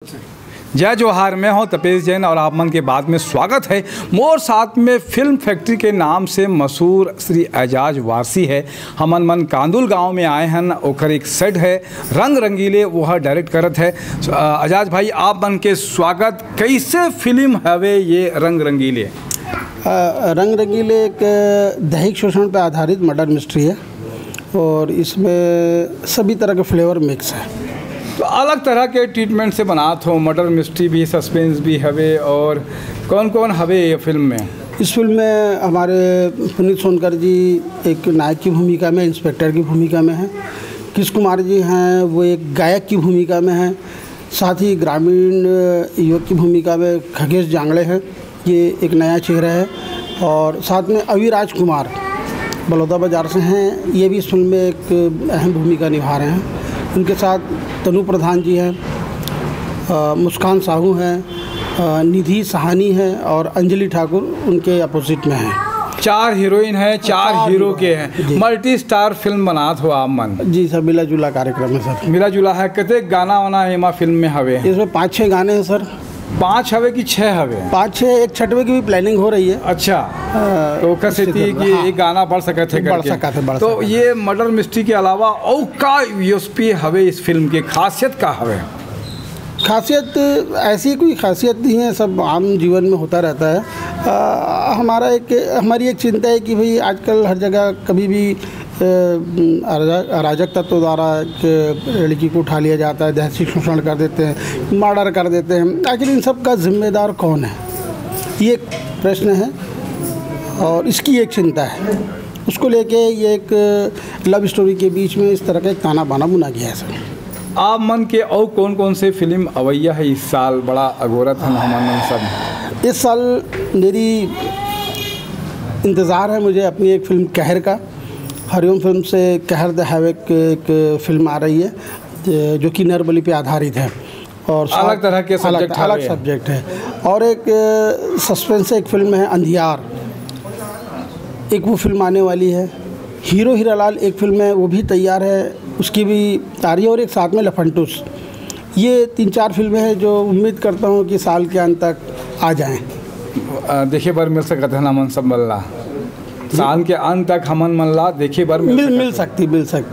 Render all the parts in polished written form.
जय जोहार, मैं हूं तपेश जैन और आप मन के बाद में स्वागत है। मोर साथ में फिल्म फैक्ट्री के नाम से मशहूर श्री एजाज वारसी है। हमन मन कांदुल गांव में आए हैं। ओकर एक सेट है रंग रंगीले, वह डायरेक्ट करत है। एजाज भाई, आप मन के स्वागत। कैसे फिल्म हवे ये रंग रंगीले? रंग रंगीले एक दैहिक शोषण पर आधारित मर्डर मिस्ट्री है और इसमें सभी तरह के फ्लेवर मिक्स है। तो अलग तरह के ट्रीटमेंट से बनात हो, मर्डर मिस्ट्री भी, सस्पेंस भी हवे। और कौन कौन हवे ये फिल्म में? इस फिल्म में हमारे पुनीत सोनकर जी एक नायक की भूमिका में, इंस्पेक्टर की भूमिका में हैं। किश कुमार जी हैं, वो एक गायक की भूमिका में हैं। साथ ही ग्रामीण युवक की भूमिका में खगेश जांगड़े हैं, ये एक नया चेहरा है। और साथ में अविराज कुमार बलौदा बाजार से हैं, ये भी इस फिल्म में एक अहम भूमिका निभा रहे हैं। उनके साथ तनु प्रधान जी हैं, मुस्कान साहू हैं, निधि सहानी है और अंजलि ठाकुर उनके अपोजिट में हैं। 4 हीरोइन है, 4 हीरो के हैं। मल्टी स्टार फिल्म बनात हो आप मन? जी सर, मिला जुला कार्यक्रम है सर। मिला जुला है। कितने गाना वाना एमा फिल्म में हवे? इसमें 5-6 गाने हैं सर। 5 हवे कि 6 हवे? 5-6, एक छठवें की भी प्लानिंग हो रही है। अच्छा, तो कैसे थी कि एक गाना बढ़ सके थे करके? तो ये मर्डर मिस्ट्री के अलावा और का यूएसपी हवे इस फिल्म की? खासियत का हवे? खासियत ऐसी कोई खासियत नहीं है, सब आम जीवन में होता रहता है। हमारी एक चिंता है कि भाई आजकल हर जगह कभी भी अराजक तत्व द्वारा लड़की को उठा लिया जाता है, दैहिक शोषण कर देते हैं, मर्डर कर देते हैं। आखिर इन सब का जिम्मेदार कौन है, ये एक प्रश्न है और इसकी एक चिंता है। उसको लेके ये एक लव स्टोरी के बीच में इस तरह का एक ताना बाना बुना गया है सर। आप मन के और कौन कौन से फिल्म अवैया है इस साल? बड़ा अगोरत है हमारे सब। इस साल मेरी इंतज़ार है मुझे अपनी एक फिल्म कहर का। हरिओम फिल्म से कहर द हैवक एक फिल्म आ रही है जो कि नरबली पे आधारित है और अलग तरह के अलग सब्जेक्ट है। और एक सस्पेंस एक फिल्म है अंधियार, एक वो फिल्म आने वाली है। हीरो हीरालाल एक फिल्म है, वो भी तैयार है, उसकी भी आ रही है। और एक साथ में लफंटूस। ये 3-4 फिल्में हैं जो उम्मीद करता हूँ कि साल के अंत तक आ जाएं। देखिए बार मिल सकते हैं ना मन सब मल्ला? साल के अंत तक हमन मन ला देखिए बार मिल सकती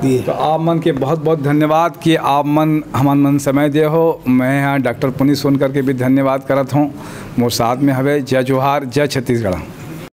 है। तो आप मन के बहुत बहुत धन्यवाद कि आप हमन मन समय दे हो। मैं यहाँ डॉक्टर पुनीत सोनकर के भी धन्यवाद करत हूँ। मोर साथ में हवे। जय जोहार, जय छत्तीसगढ़।